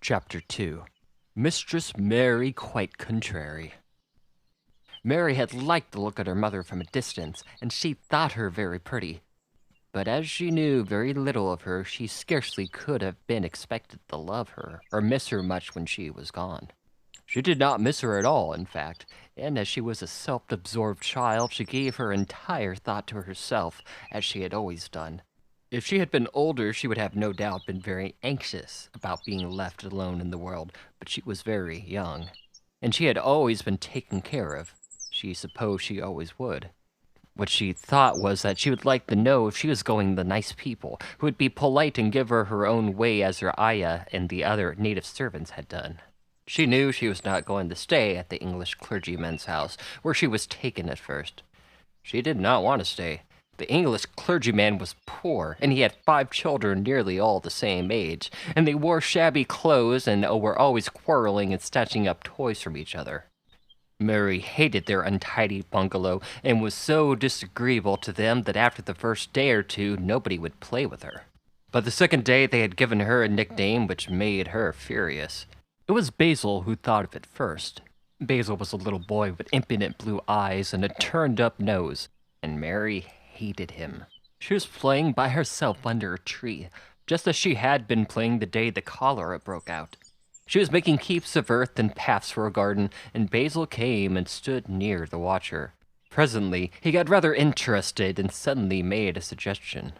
Chapter 2 Mistress Mary Quite Contrary. Mary had liked the look of her mother from a distance, and she thought her very pretty. But as she knew very little of her, she scarcely could have been expected to love her, or miss her much when she was gone. She did not miss her at all, in fact, and as she was a self-absorbed child, she gave her entire thought to herself, as she had always done. If she had been older, she would have no doubt been very anxious about being left alone in the world, but she was very young, and she had always been taken care of. She supposed she always would. What she thought was that she would like to know if she was going the nice people, who would be polite and give her her own way as her ayah and the other native servants had done. She knew she was not going to stay at the English clergyman's house, where she was taken at first. She did not want to stay. The English clergyman was poor, and he had 5 children nearly all the same age, and they wore shabby clothes and were always quarreling and snatching up toys from each other. Mary hated their untidy bungalow and was so disagreeable to them that after the first day or two, nobody would play with her. But the second day, they had given her a nickname which made her furious. It was Basil who thought of it first. Basil was a little boy with impudent blue eyes and a turned-up nose, and Mary hated him. She was playing by herself under a tree, just as she had been playing the day the cholera broke out. She was making heaps of earth and paths for a garden, and Basil came and stood near to watch her. Presently, he got rather interested and suddenly made a suggestion.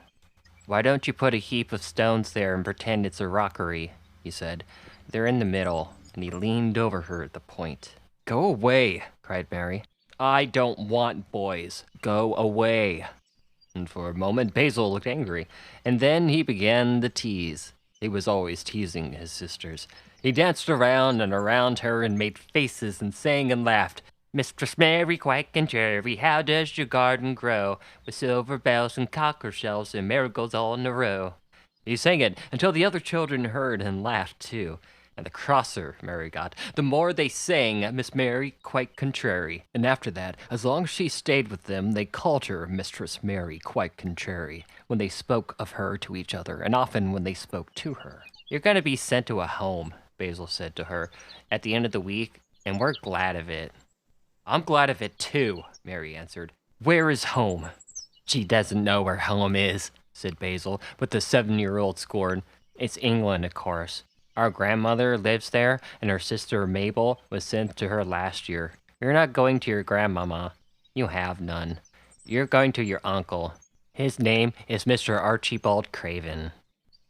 "Why don't you put a heap of stones there and pretend it's a rockery?" he said. "They're in the middle," and he leaned over her at the point. "Go away," cried Mary. "I don't want boys. Go away." And for a moment, Basil looked angry, and then he began to tease. He was always teasing his sisters. He danced around and around her and made faces and sang and laughed. "Mistress Mary Quite Contrary, how does your garden grow? With silver bells and cockle shells and marigolds all in a row." He sang it until the other children heard and laughed too. And the crosser Mary got, the more they sang Miss Mary Quite Contrary. And after that, as long as she stayed with them, they called her Mistress Mary Quite Contrary, when they spoke of her to each other, and often when they spoke to her. "You're going to be sent to a home," Basil said to her, "at the end of the week, and we're glad of it." "I'm glad of it too," Mary answered. "Where is home?" "She doesn't know where home is," said Basil, with a 7-year-old scorn. "It's England, of course. Our grandmother lives there, and her sister Mabel was sent to her last year. You're not going to your grandmama. You have none. You're going to your uncle. His name is Mr. Archibald Craven."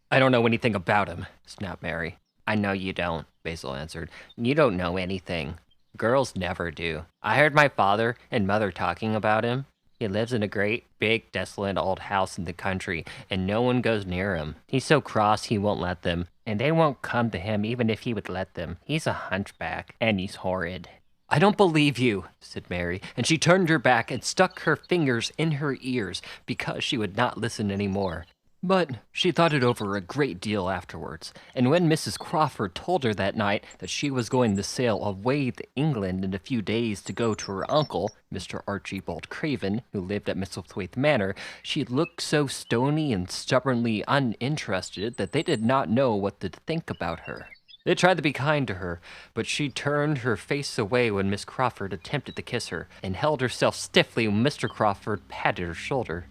"I don't know anything about him," snapped Mary. "I know you don't," Basil answered. "You don't know anything. Girls never do. I heard my father and mother talking about him. He lives in a great, big, desolate old house in the country, and no one goes near him. He's so cross he won't let them, and they won't come to him even if he would let them. He's a hunchback, and he's horrid." "I don't believe you," said Mary, and she turned her back and stuck her fingers in her ears because she would not listen any more. But she thought it over a great deal afterwards, and when Mrs. Crawford told her that night that she was going to sail away to England in a few days to go to her uncle, Mr. Archibald Craven, who lived at Misselthwaite Manor, she looked so stony and stubbornly uninterested that they did not know what to think about her. They tried to be kind to her, but she turned her face away when Miss Crawford attempted to kiss her, and held herself stiffly when Mr. Crawford patted her shoulder.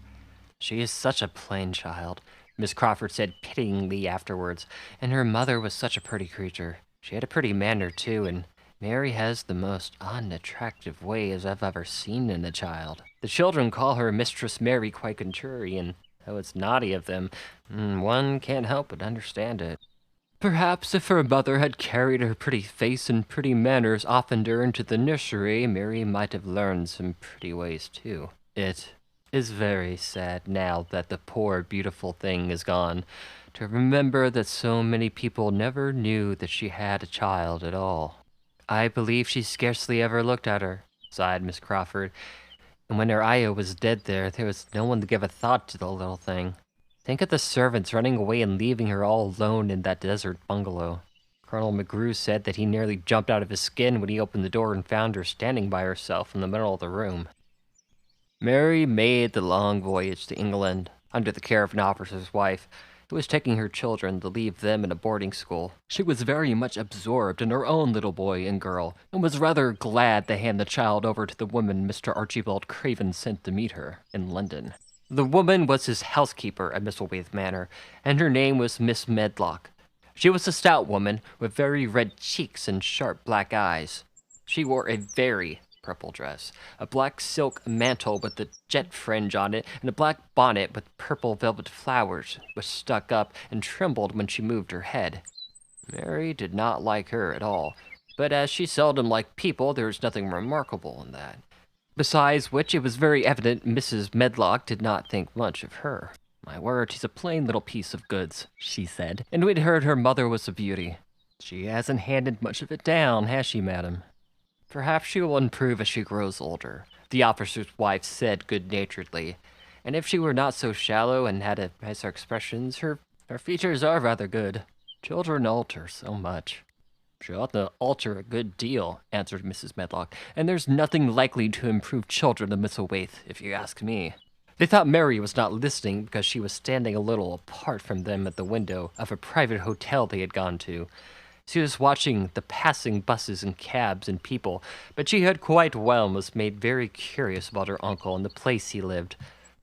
"She is such a plain child," Miss Crawford said pityingly afterwards, "and her mother was such a pretty creature. She had a pretty manner, too, and Mary has the most unattractive ways I've ever seen in a child. The children call her Mistress Mary Quite Contrary, and though it's naughty of them, one can't help but understand it. Perhaps if her mother had carried her pretty face and pretty manners oftener into the nursery, Mary might have learned some pretty ways, too. It is very sad now that the poor beautiful thing is gone, to remember that so many people never knew that she had a child at all." "I believe she scarcely ever looked at her," sighed Miss Crawford, "and when her ayah was dead there was no one to give a thought to the little thing. Think of the servants running away and leaving her all alone in that desert bungalow. Colonel McGrew said that he nearly jumped out of his skin when he opened the door and found her standing by herself in the middle of the room." Mary made the long voyage to England under the care of an officer's wife, who was taking her children to leave them in a boarding school. She was very much absorbed in her own little boy and girl, and was rather glad to hand the child over to the woman Mr. Archibald Craven sent to meet her in London. The woman was his housekeeper at Misselthwaite Manor, and her name was Miss Medlock. She was a stout woman with very red cheeks and sharp black eyes. She wore a very purple dress, a black silk mantle with a jet fringe on it, and a black bonnet with purple velvet flowers, which stuck up and trembled when she moved her head. Mary did not like her at all, but as she seldom liked people, there was nothing remarkable in that. Besides which, it was very evident Mrs. Medlock did not think much of her. "My word, she's a plain little piece of goods," she said, and we'd heard her mother was a beauty. "She hasn't handed much of it down, has she, madam?" "Perhaps she will improve as she grows older," the officer's wife said good-naturedly. "And if she were not so shallow and had a nicer expressions, her features are rather good. Children alter so much." "She ought to alter a good deal," answered Mrs. Medlock, "and there's nothing likely to improve children in Misselthwaite, if you ask me." They thought Mary was not listening because she was standing a little apart from them at the window of a private hotel they had gone to. She was watching the passing buses and cabs and people, but she heard quite well and was made very curious about her uncle and the place he lived.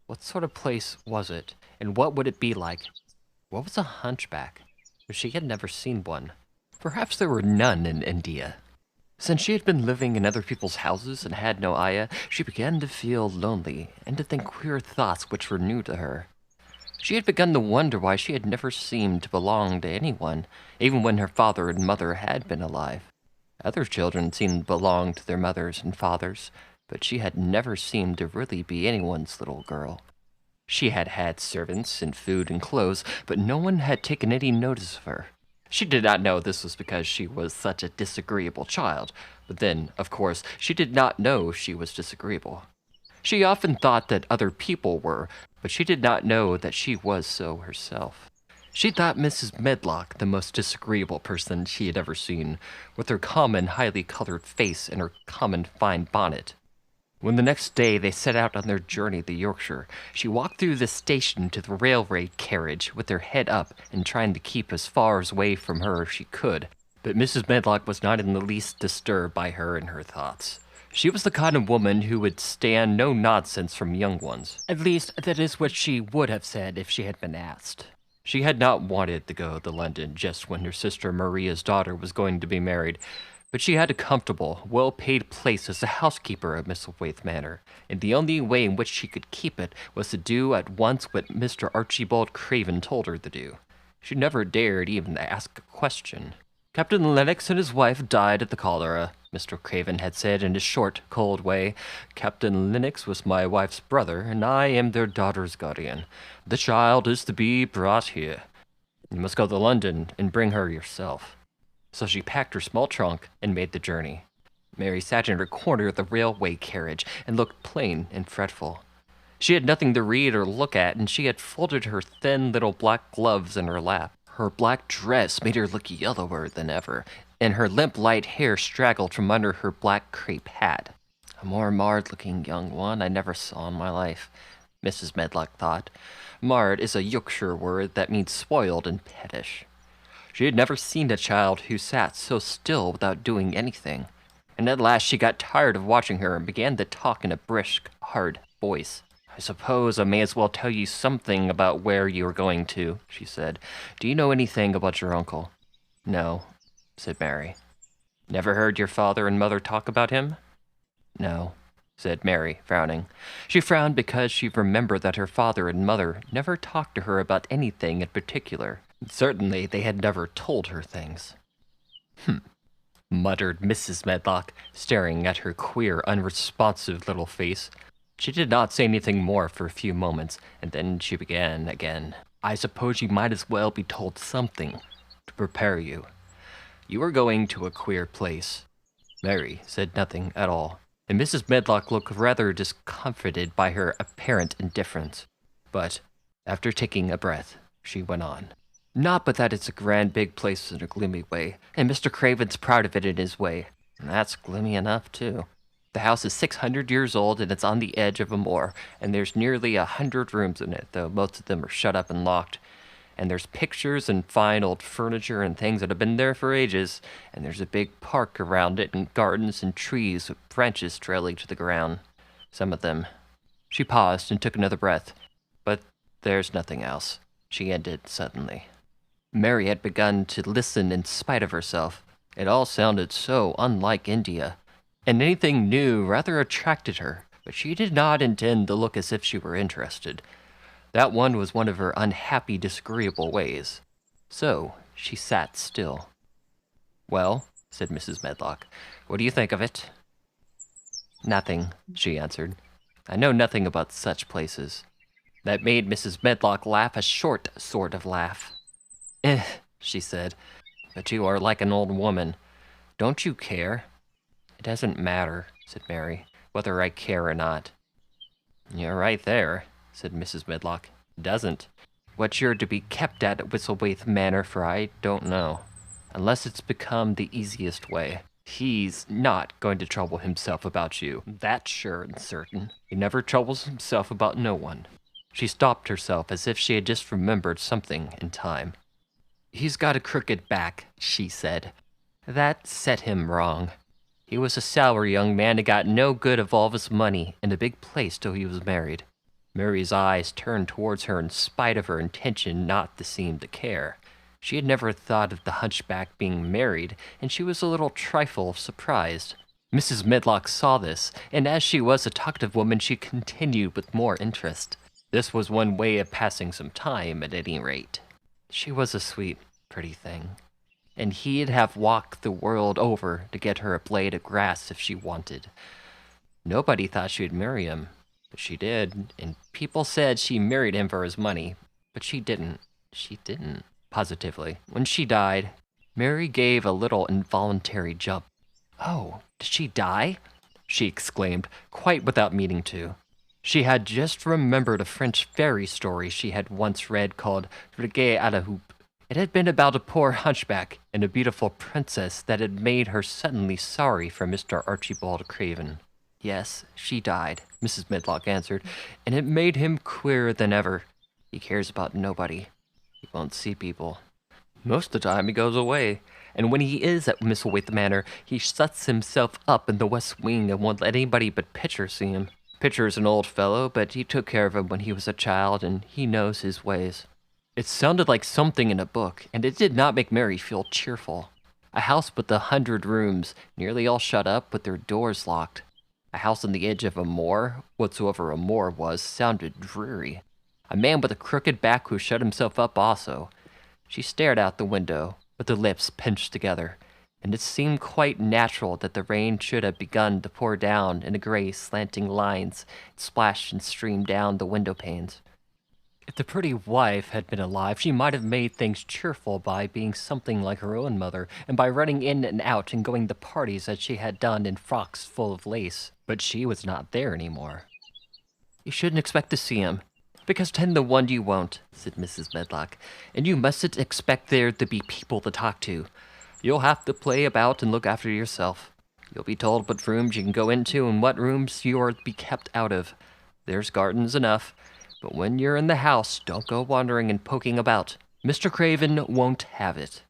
What sort of place was it, and what would it be like? What was a hunchback? She had never seen one. Perhaps there were none in India. Since she had been living in other people's houses and had no ayah, she began to feel lonely and to think queer thoughts which were new to her. She had begun to wonder why she had never seemed to belong to anyone, even when her father and mother had been alive. Other children seemed to belong to their mothers and fathers, but she had never seemed to really be anyone's little girl. She had had servants and food and clothes, but no one had taken any notice of her. She did not know this was because she was such a disagreeable child, but then, of course, she did not know she was disagreeable. She often thought that other people were, but she did not know that she was so herself. She thought Mrs. Medlock the most disagreeable person she had ever seen, with her common highly colored face and her common fine bonnet. When the next day they set out on their journey to Yorkshire, she walked through the station to the railway carriage with her head up and trying to keep as far away from her as she could, but Mrs. Medlock was not in the least disturbed by her and her thoughts. She was the kind of woman who would stand no nonsense from young ones. At least, that is what she would have said if she had been asked. She had not wanted to go to London just when her sister Maria's daughter was going to be married, but she had a comfortable, well-paid place as a housekeeper at Misselthwaite Manor, and the only way in which she could keep it was to do at once what Mr. Archibald Craven told her to do. She never dared even to ask a question. "Captain Lennox and his wife died of the cholera," Mr. Craven had said in his short, cold way. "Captain Lennox was my wife's brother, and I am their daughter's guardian. The child is to be brought here. You must go to London and bring her yourself." So she packed her small trunk and made the journey. Mary sat in her corner of the railway carriage and looked plain and fretful. She had nothing to read or look at, and she had folded her thin little black gloves in her lap. Her black dress made her look yellower than ever, and her limp light hair straggled from under her black crape hat. "A more marred-looking young one I never saw in my life," Mrs. Medlock thought. Marred is a Yorkshire word that means spoiled and pettish. She had never seen a child who sat so still without doing anything, and at last she got tired of watching her and began to talk in a brisk, hard voice. "I suppose I may as well tell you something about where you are going to," she said. "Do you know anything about your uncle?" "No," said Mary. "Never heard your father and mother talk about him?" "No," said Mary, frowning. She frowned because she remembered that her father and mother never talked to her about anything in particular. Certainly they had never told her things. Muttered Mrs. Medlock, staring at her queer, unresponsive little face. She did not say anything more for a few moments, and then she began again. "I suppose you might as well be told something to prepare you. You are going to a queer place." Mary said nothing at all, and Mrs. Medlock looked rather discomfited by her apparent indifference. But, after taking a breath, she went on. "Not but that it's a grand big place in a gloomy way, and Mr. Craven's proud of it in his way. And that's gloomy enough, too. The house is 600 years old, and it's on the edge of a moor, and there's nearly 100 rooms in it, though most of them are shut up and locked. And there's pictures and fine old furniture and things that have been there for ages. And there's a big park around it and gardens and trees with branches trailing to the ground. Some of them. She paused and took another breath. But there's nothing else, she ended suddenly. Mary had begun to listen in spite of herself. It all sounded so unlike India, and anything new rather attracted her, but she did not intend to look as if she were interested. That was one of her unhappy, disagreeable ways. So she sat still. "Well," said Mrs. Medlock, "what do you think of it?" "Nothing," she answered. "I know nothing about such places." That made Mrs. Medlock laugh a short sort of laugh. "Eh," she said, "but you are like an old woman. Don't you care?" "It doesn't matter," said Mary, "whether I care or not." "You're right there," said Mrs. Medlock. "It doesn't. What you're to be kept at Whistlewaite Manor for I don't know, unless it's become the easiest way. He's not going to trouble himself about you, that's sure and certain. He never troubles himself about no one." She stopped herself as if she had just remembered something in time. "He's got a crooked back," she said. "That set him wrong. He was a sour young man and got no good of all of his money and a big place till he was married." Mary's eyes turned towards her in spite of her intention not to seem to care. She had never thought of the hunchback being married, and she was a little trifle surprised. Mrs. Medlock saw this, and as she was a talkative woman, she continued with more interest. This was one way of passing some time, at any rate. She was a sweet, pretty thing, and he'd have walked the world over to get her a blade of grass if she wanted. Nobody thought she'd marry him, but she did, and people said she married him for his money, but she didn't. She didn't, positively. When she died, Mary gave a little involuntary jump. "Oh, did she die?" she exclaimed, quite without meaning to. She had just remembered a French fairy story she had once read called Reggae à la Houpe. It had been about a poor hunchback and a beautiful princess that had made her suddenly sorry for Mr. Archibald Craven. "Yes, she died," Mrs. Medlock answered, "and it made him queerer than ever. He cares about nobody. He won't see people. Most of the time he goes away, and when he is at Whistlewaite Manor, he shuts himself up in the west wing and won't let anybody but Pitcher see him. Pitcher's an old fellow, but he took care of him when he was a child, and he knows his ways." It sounded like something in a book, and it did not make Mary feel cheerful. A house with 100 rooms, nearly all shut up with their doors locked. A house on the edge of a moor, whatsoever a moor was, sounded dreary. A man with a crooked back who shut himself up also. She stared out the window, with her lips pinched together, and it seemed quite natural that the rain should have begun to pour down in gray slanting lines, and splash and stream down the window panes. If the pretty wife had been alive, she might have made things cheerful by being something like her own mother, and by running in and out and going to parties as she had done in frocks full of lace. But she was not there anymore. "You shouldn't expect to see him, because 10 to 1 you won't," said Mrs. Medlock, "and you mustn't expect there to be people to talk to. You'll have to play about and look after yourself. You'll be told what rooms you can go into and what rooms you are to be kept out of. There's gardens enough, but when you're in the house, don't go wandering and poking about. Mr. Craven won't have it."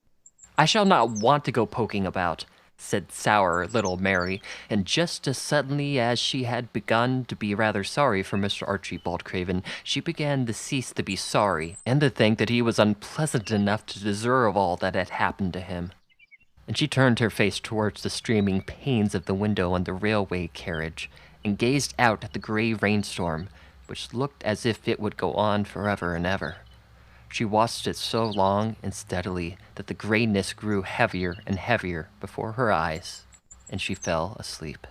"I shall not want to go poking about," said sour little Mary, and just as suddenly as she had begun to be rather sorry for Mr. Archibald Craven, she began to cease to be sorry, and to think that he was unpleasant enough to deserve all that had happened to him. And she turned her face towards the streaming panes of the window on the railway carriage, and gazed out at the gray rainstorm, which looked as if it would go on forever and ever. She watched it so long and steadily that the grayness grew heavier and heavier before her eyes, and she fell asleep.